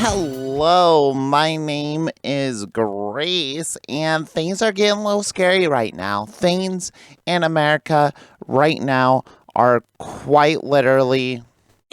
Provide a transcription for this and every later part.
Hello, my name is Grace, and things are getting a little scary right now. Things in America right now are quite literally,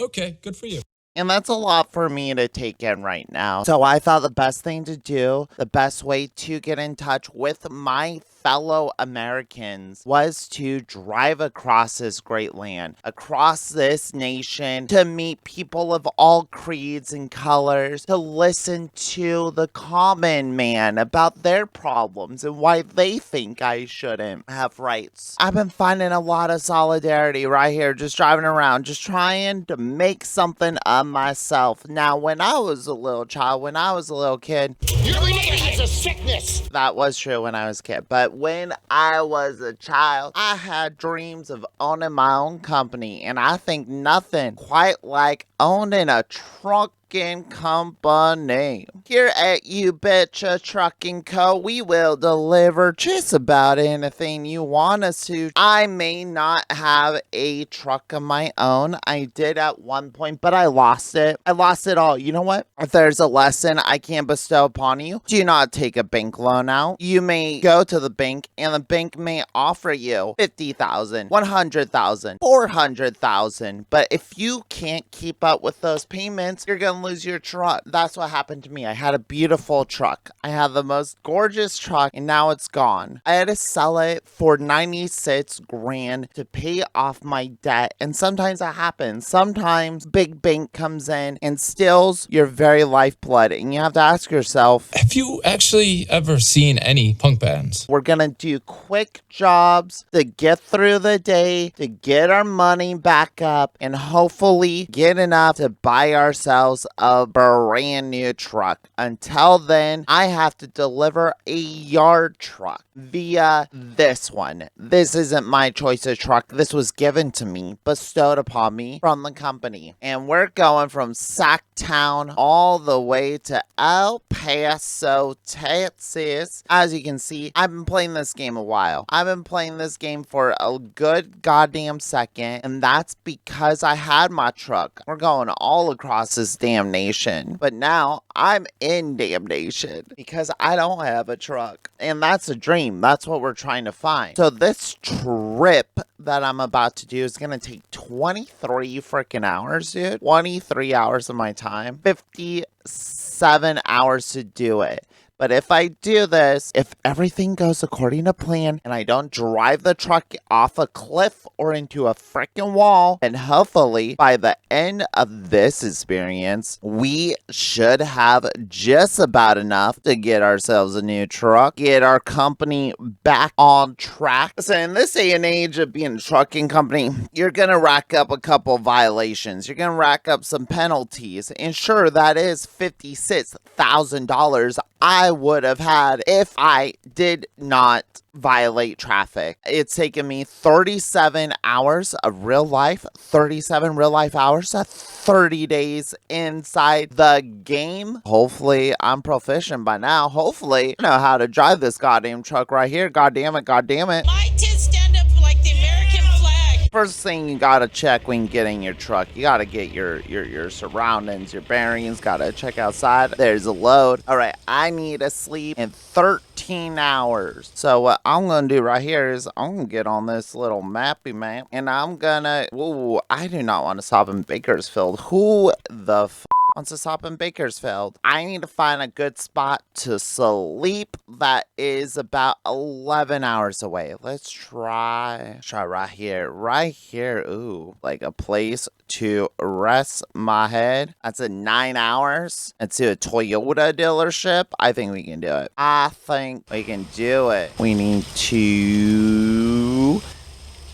Okay, good for you. and that's a lot for me to take in right now. So I thought the best thing to do, the best way to get in touch with my fellow Americans was to drive across this great land, across this nation, to meet people of all creeds and colors, to listen to the common man about their problems and why they think I shouldn't have rights. I've been finding a lot of solidarity right here, just driving around, just trying to make something of myself. Now, when I was a little child, when I was a little kid, Your lady has a sickness. that was true when I was a kid. But when I was a child, I had dreams of owning my own company. And I think nothing quite like owning a trucking company. Here at You Betcha Trucking Co., we will deliver just about anything you want us to. I may not have a truck of my own. I did at one point, but I lost it. I lost it all. You know what? If there's a lesson I can bestow upon you, do not take a bank loan out. You may go to the bank and the bank may offer you $50,000, $100,000, $400,000. But if you can't keep up with those payments, you're going to lose your truck. That's what happened to me. I had a beautiful truck. I had the most gorgeous truck and now it's gone. I had to sell it for 96 grand to pay off my debt. And sometimes that happens. Sometimes big bank comes in and steals your very lifeblood. And you have to ask yourself, Have you actually ever seen any punk bands? we're going to do quick jobs to get through the day, to get our money back up, and hopefully get enough to buy ourselves a brand new truck. Until then, I have to deliver a yard truck via this one. This isn't my choice of truck. This was given to me, bestowed upon me from the company. And we're going from Sacktown all the way to El Paso, Texas. As you can see, I've been playing this game a while. I've been playing this game for a good goddamn second, and that's because I had my truck. We're going all across this damn nation. But now I'm in damnation because I don't have a truck. And that's a dream. That's what we're trying to find. So this trip that I'm about to do is going to take 23 freaking hours, dude. 23 hours of my time. 57 hours to do it. But if I do this, if everything goes according to plan and I don't drive the truck off a cliff or into a freaking wall, and hopefully by the end of this experience, we should have just about enough to get ourselves a new truck, get our company back on track. So in this day and age of being a trucking company, you're going to rack up a couple violations. You're going to rack up some penalties. And sure, that is $56,000 I would have had if I did not violate traffic. It's taken me 37 hours of real life, 37 real life hours, 30 days inside the game. Hopefully I'm proficient by now. Hopefully I know how to drive this goddamn truck right here. God damn it, god damn it. My tits stand up like the American flag. First thing you gotta check when getting your truck, you gotta get your surroundings, your bearings, gotta check outside. There's a load. All right, I need to sleep in 13 hours. So what I'm gonna do right here is I'm gonna get on this little mappy map and I'm gonna, ooh, I do not want to stop in Bakersfield. Who the wants to stop in Bakersfield? I need to find a good spot to sleep that is about 11 hours away. Let's try right here. Right here. Ooh, like a place to rest my head. That's a 9 hours. Let's do a Toyota dealership. I think we can do it. I think we can do it. We need to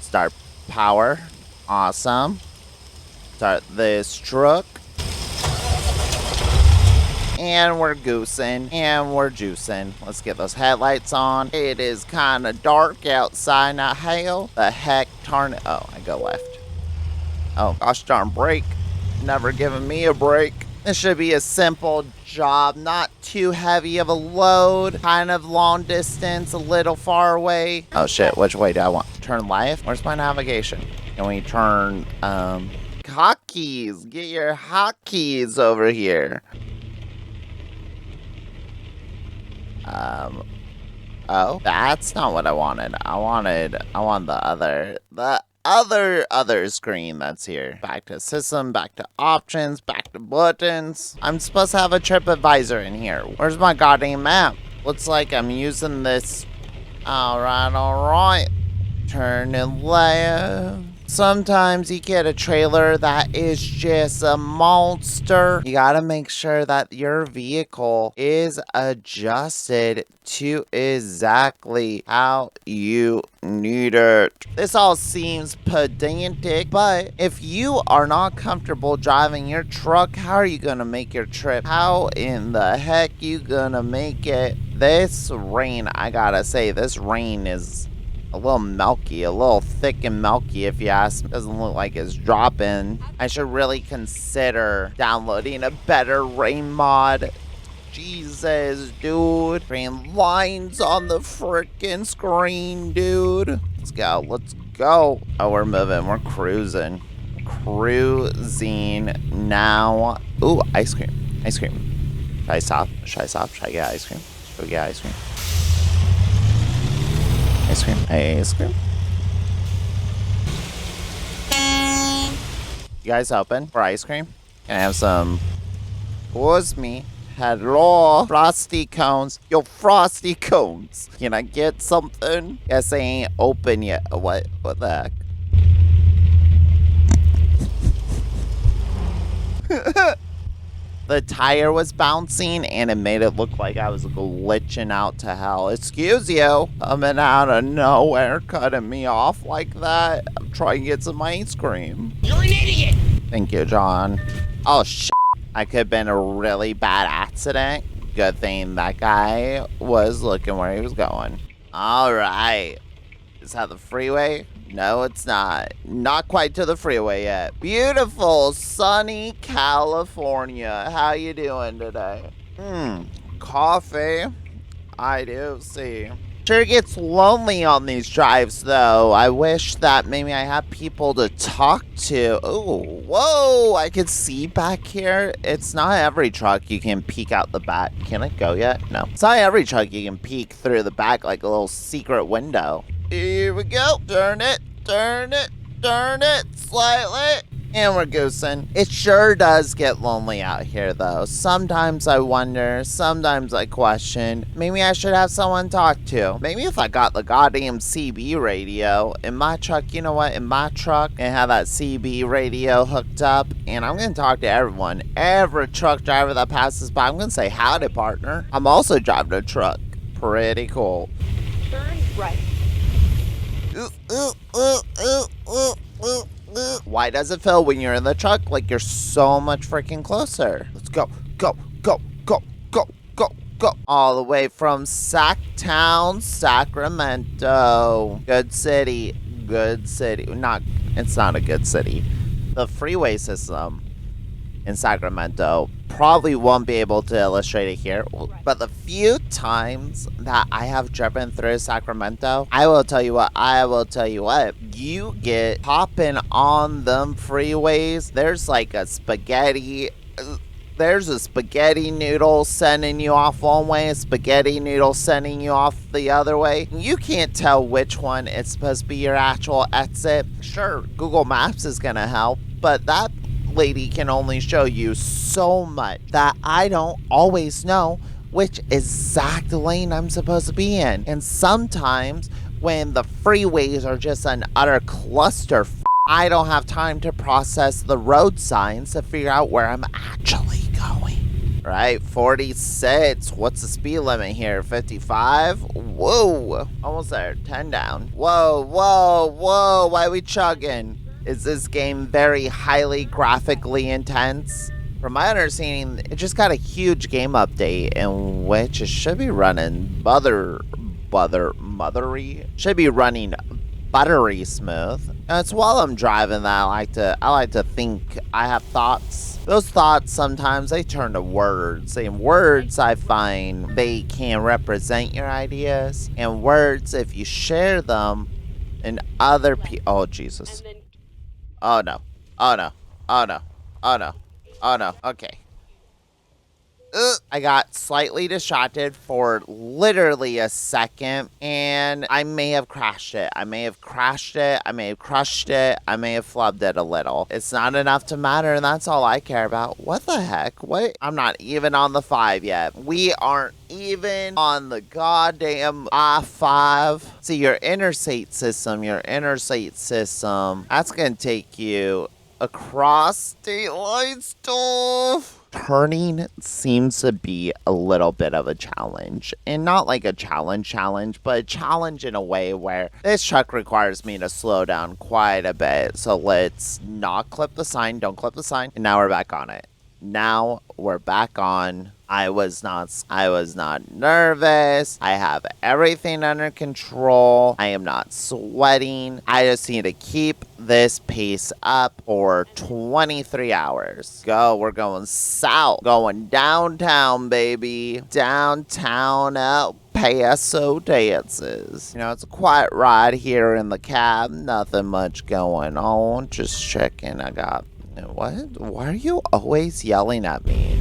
start power. Awesome. Start this truck. And we're goosing, and we're juicing. Let's get those headlights on. It is kind of dark outside now. Hell, the heck, turn it. Oh, I go left. Oh, gosh darn brake. Never giving me a break. This should be a simple job, not too heavy of a load, kind of long distance, a little far away. Oh shit, which way do I want? Turn left? Where's my navigation? Can we turn, hotkeys? Get your hotkeys over here. Oh, that's not what I wanted. I want the other screen that's here. Back to system, back to options, back to buttons. I'm supposed to have a trip advisor in here. Where's my goddamn map? Looks like I'm using this. Alright. Turn and left. Sometimes you get a trailer that is just a monster. You gotta make sure that your vehicle is adjusted to exactly how you need it. This all seems pedantic, but if you are not comfortable driving your truck, how are you gonna make your trip? How in the heck you gonna make it? This rain, I gotta say, this rain is a little milky, a little thick and milky if you ask. Doesn't look like it's dropping. I should really consider downloading a better rain mod. Jesus, dude. Green lines on the frickin' screen, dude. Let's go, let's go. Oh, we're moving, we're cruising. Cruising now. Ooh, ice cream, ice cream. Should I stop? Should I stop? Should I get ice cream? Should we get ice cream? Ice cream, ice cream. You guys open for ice cream? Can I have some? Was me. Hello, frosty cones. Yo, frosty cones. Can I get something? Guess they ain't open yet. What? What the heck? The tire was bouncing and it made it look like I was glitching out to hell. Excuse you. Coming out of nowhere, cutting me off like that. I'm trying to get some ice cream. You're an idiot! Thank you, John. Oh, shit. I could have been a really bad accident. Good thing that guy was looking where he was going. All right. Is that the freeway? No, it's not. Not quite to the freeway yet. Beautiful, sunny California. How you doing today? Coffee. I do see. Sure gets lonely on these drives, though. I wish that maybe I had people to talk to. Oh, whoa, I can see back here. It's not every truck you can peek out the back. Can it go yet? No. It's not every truck you can peek through the back like a little secret window. Here we go. Turn it, turn it, turn it slightly. And we're goosing. It sure does get lonely out here, though. Sometimes I wonder, sometimes I question, maybe I should have someone to talk to. Maybe if I got the goddamn CB radio in my truck, you know what, in my truck, and have that CB radio hooked up, and I'm going to talk to everyone. Every truck driver that passes by, I'm going to say, howdy, partner. I'm also driving a truck. Pretty cool. Turn right. Why does it feel when you're in the truck like you're so much freaking closer? Let's go, go, go, go, go, go, go. All the way from Sacktown, Sacramento. Good city, good city. It's not a good city. The freeway system in Sacramento probably won't be able to illustrate it here, but the few times that I have driven through Sacramento, I will tell you what, you get hopping on them freeways. There's a spaghetti noodle sending you off one way, a spaghetti noodle sending you off the other way. You can't tell which one is supposed to be your actual exit. Sure, Google Maps is gonna help, but that lady can only show you so much that I don't always know which exact lane I'm supposed to be in. And sometimes when the freeways are just an utter cluster, I don't have time to process the road signs to figure out where I'm actually going. Right, 46. What's the speed limit here? 55? Whoa, almost there. 10 down. Whoa, whoa, whoa. Why are we chugging? Is this game very highly graphically intense? From my understanding, it just got a huge game update in which it should be running should be running buttery smooth. And it's while I'm driving that I like to think I have thoughts. Those thoughts sometimes they turn to words. And words, I find they can represent your ideas. And words, if you share them and other people, oh Jesus. Oh no. Oh no. Oh no. Oh no. Oh no. Okay. I got slightly distracted for literally a second, and I may have crashed it. I may have crashed it. I may have crushed it. I may have flubbed it a little. It's not enough to matter, and that's all I care about. What the heck? What? I'm not even on the 5 yet. We aren't even on the goddamn I-5. See, your interstate system, that's gonna take you across state line stuff. Turning seems to be a little bit of a challenge, and not like a challenge, but a challenge in a way where this truck requires me to slow down quite a bit. So let's not clip the sign, don't clip the sign, and now we're back on it. Now we're back on. I was not nervous. I have everything under control. I am not sweating. I just need to keep this pace up for 23 hours. Go, we're going south. Going downtown, baby. Downtown El Paso dances. It's a quiet ride here in the cab. Nothing much going on. Just checking. What? Why are you always yelling at me?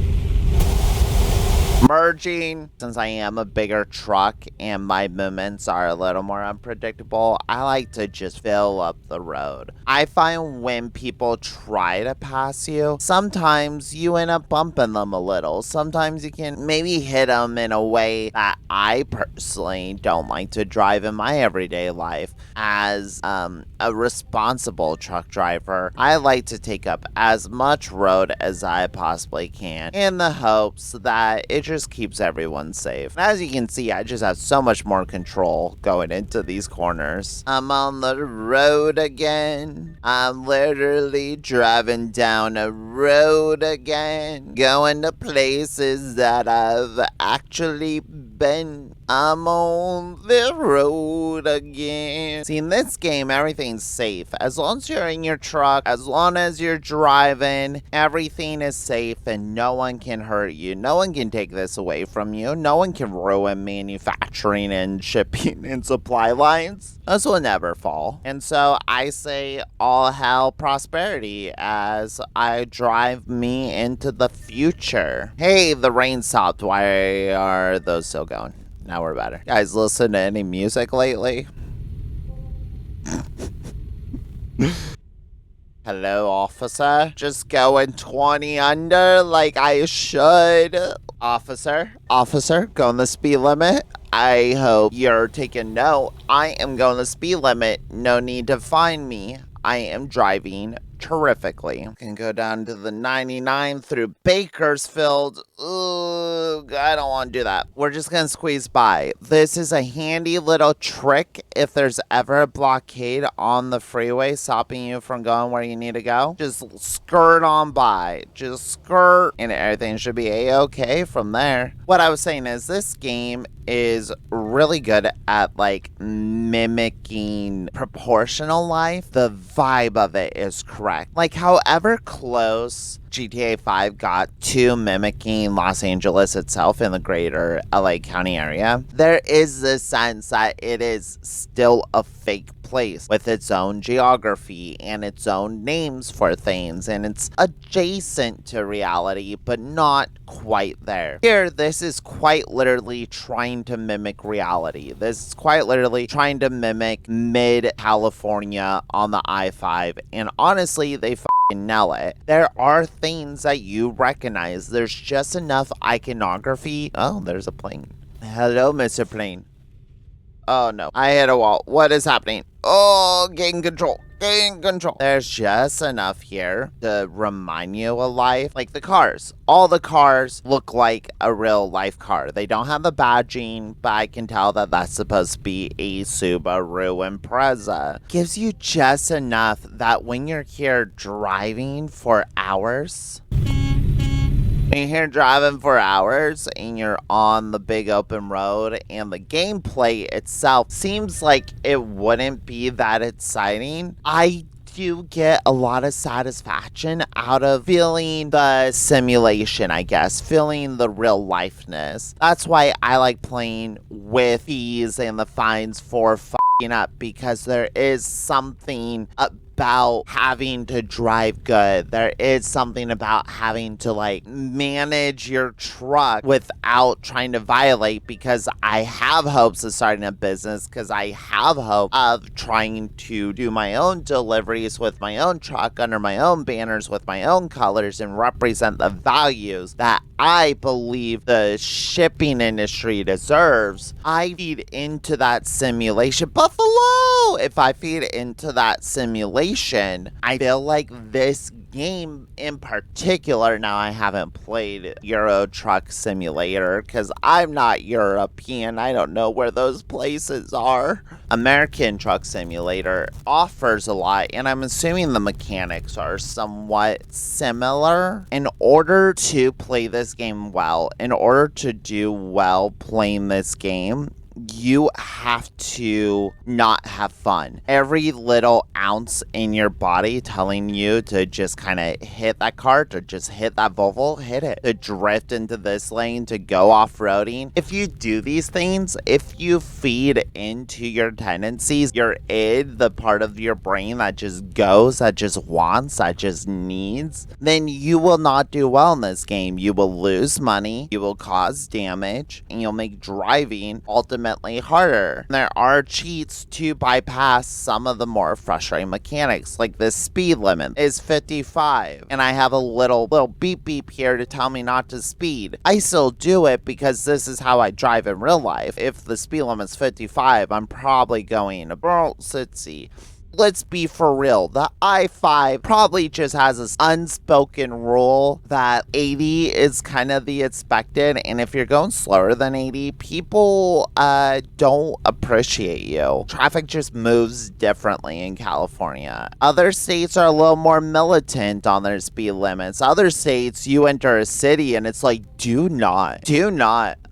Merging. Since I am a bigger truck and my movements are a little more unpredictable, I like to just fill up the road. I find when people try to pass you, sometimes you end up bumping them a little. Sometimes you can maybe hit them in a way that I personally don't like to drive in my everyday life. As a responsible truck driver, I like to take up as much road as I possibly can in the hopes that it just keeps everyone safe. As you can see, I just have so much more control going into these corners. I'm on the road again. I'm literally driving down a road again, going to places that I've actually been. I'm on the road again. See, in this game, everything's safe. As long as you're in your truck, as long as you're driving, everything is safe and no one can hurt you. No one can take this away from you. No one can ruin manufacturing and shipping and supply lines. Those will never fall. And so I say all hail prosperity as I drive me into the future. Hey, the rain stopped. Why are those still going? Now we're better. Guys, listen to any music lately? Hello, officer. Just going 20 under like I should. Officer, going the speed limit. I hope you're taking note. I am going the speed limit. No need to find me. I am driving terrifically. Can go down to the 99 through Bakersfield. Ugh, I don't want to do that. We're just gonna squeeze by. This is a handy little trick if there's ever a blockade on the freeway stopping you from going where you need to go. Just skirt on by. Just skirt and everything should be a-okay from there. What I was saying is this game is really good at like mimicking proportional life. The vibe of it is correct. Like however close GTA 5 got to mimicking Los Angeles itself in the greater LA County area, there is this sense that it is still a fake place with its own geography and its own names for things, and it's adjacent to reality but not quite there. Here, this is quite literally trying to mimic reality. This is quite literally trying to mimic mid-California on the I-5, and honestly, they nail it. There are things that you recognize. There's just enough iconography. Oh, there's a plane. Hello, Mr. Plane. Oh no, I hit a wall. What is happening? Oh, gain control. There's just enough here to remind you of life. Like the cars. All the cars look like a real life car. They don't have the badging, but I can tell that that's supposed to be a Subaru Impreza. Gives you just enough that when you're here driving for hours, when you're here driving for hours and you're on the big open road and the gameplay itself seems like it wouldn't be that exciting, I do get a lot of satisfaction out of feeling the simulation, I guess, feeling the real lifeness. That's why I like playing with fees and the fines for up, because there is something about having to drive good. There is something about having to like manage your truck without trying to violate, because I have hopes of starting a business, because I have hope of trying to do my own deliveries with my own truck under my own banners with my own colors and represent the values that I believe the shipping industry deserves. I feed into that simulation. Buffalo! If I feed into that simulation, I feel like this game in particular, now I haven't played Euro Truck Simulator because I'm not European. I don't know where those places are. American Truck Simulator offers a lot, and I'm assuming the mechanics are somewhat similar. In order to play this game well, in order to do well playing this game, you have to not have fun. Every little ounce in your body telling you to just kind of hit that cart or just hit that Volvo, hit it. To drift into this lane, to go off-roading. If you do these things, if you feed into your tendencies, your id, the part of your brain that just goes, that just wants, that just needs, then you will not do well in this game. You will lose money, you will cause damage, and you'll make driving ultimately harder. There are cheats to bypass some of the more frustrating mechanics, like the speed limit is 55, and I have a little beep beep here to tell me not to speed. I still do it because this is how I drive in real life. If the speed limit's 55, I'm probably going to let's see. Let's be for real. The I-5 probably just has this unspoken rule that 80 is kind of the expected, and if you're going slower than 80, people don't appreciate you. Traffic just moves differently in California. Other states are a little more militant on their speed limits. Other states, you enter a city and it's like, do not,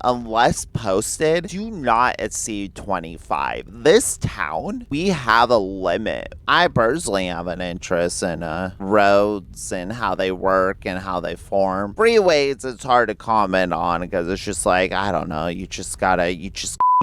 unless posted, do not exceed 25. This town, we have a limit. I personally have an interest in roads and how they work and how they form. Freeways, it's hard to comment on because it's just like, I don't know, you just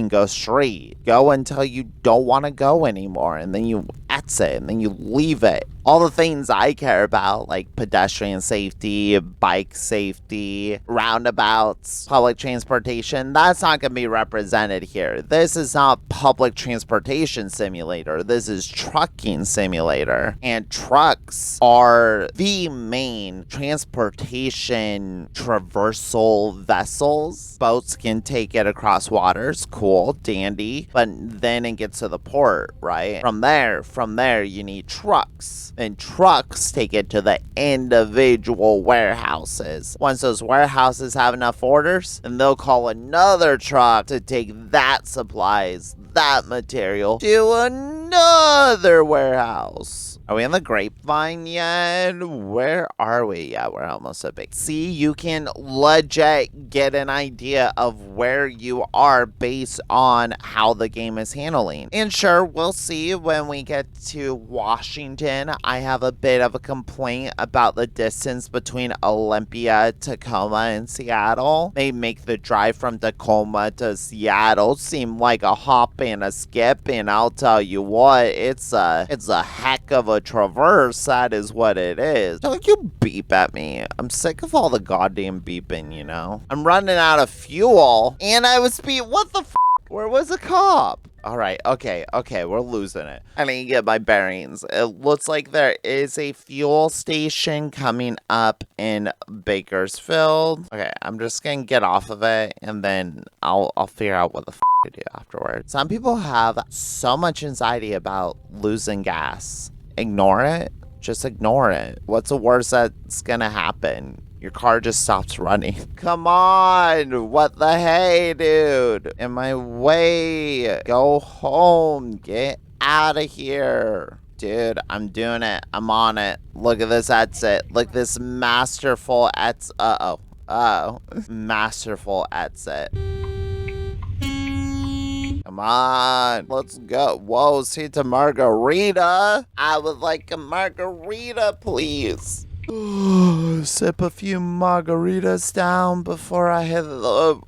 go straight. Go until you don't want to go anymore, and then you exit, and then you leave it. All the things I care about, like pedestrian safety, bike safety, roundabouts, public transportation, that's not going to be represented here. This is not public transportation simulator. This is trucking simulator. And trucks are the main transportation traversal vessels. Boats can take it across waters. Cool, dandy. But then it gets to the port, right? From there, you need trucks. And trucks take it to the individual warehouses. Once those warehouses have enough orders, then they'll call another truck to take that supplies, that material, to another warehouse. Are we in the Grapevine yet? Where are we? Yeah, we're almost at big. See, you can legit get an idea of where you are based on how the game is handling. And sure, we'll see when we get to Washington. I have a bit of a complaint about the distance between Olympia, Tacoma, and Seattle. They make the drive from Tacoma to Seattle seem like a hop and a skip, and I'll tell you what, it's a heck of a traverse. That is what it is. Don't you beep at me. I'm sick of all the goddamn beeping, you know? I'm running out of fuel, and I was what the f***? Where was the cop? All right, okay, we're losing it. I need to get my bearings. It looks like there is a fuel station coming up in Bakersfield. Okay, I'm just gonna get off of it, and then I'll figure out what the f*** to do afterwards. Some people have so much anxiety about losing gas. Ignore it. Just ignore it. What's the worst that's gonna happen? Your car just stops running. Come on! What the hey, dude? In my way. Go home. Get out of here. Dude, I'm doing it. I'm on it. Look at this exit. Look at this masterful exit. Uh-oh. Masterful exit. Come on, let's go. Whoa, see to margarita. I would like a margarita, please. Sip a few margaritas down before I hit the...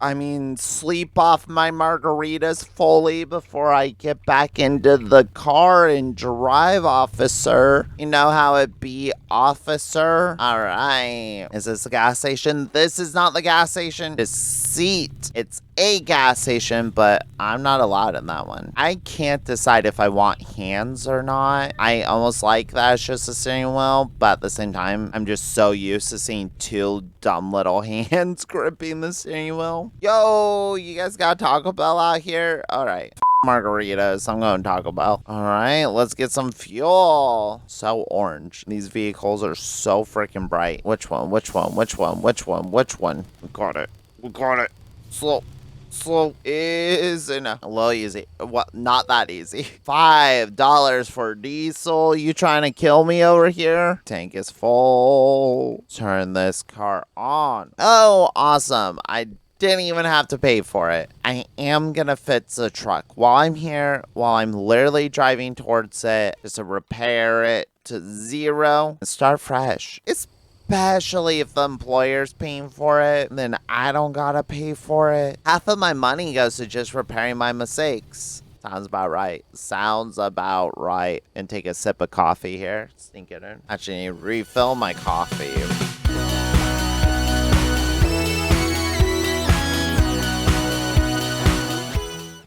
I mean, sleep off my margaritas fully before I get back into the car and drive, officer. You know how it be, officer? All right. Is this the gas station? This is not the gas station. Deceit. It's a gas station, but I'm not allowed in that one. I can't decide if I want hands or not. I almost like that it's just a steering wheel, but at the same time, I'm just so used to seeing two dumb little hands gripping the steering wheel. Yo, you guys got Taco Bell out here? All right. Margaritas. I'm going Taco Bell. All right, let's get some fuel. So orange. These vehicles are so freaking bright. Which one? Which one? Which one? Which one? Which one? We got it. We got it. Slow. Slow is a little easy. What? Not that easy. $5 for diesel. You trying to kill me over here? Tank is full. Turn this car on. Oh, awesome. I didn't even have to pay for it. I am gonna fix the truck while I'm here, while I'm literally driving towards it, just to repair it to 0 and start fresh. Especially if the employer's paying for it, then I don't gotta pay for it. Half of my money goes to just repairing my mistakes. Sounds about right. Sounds about right. And take a sip of coffee here. Sneak it in. Actually, refill my coffee.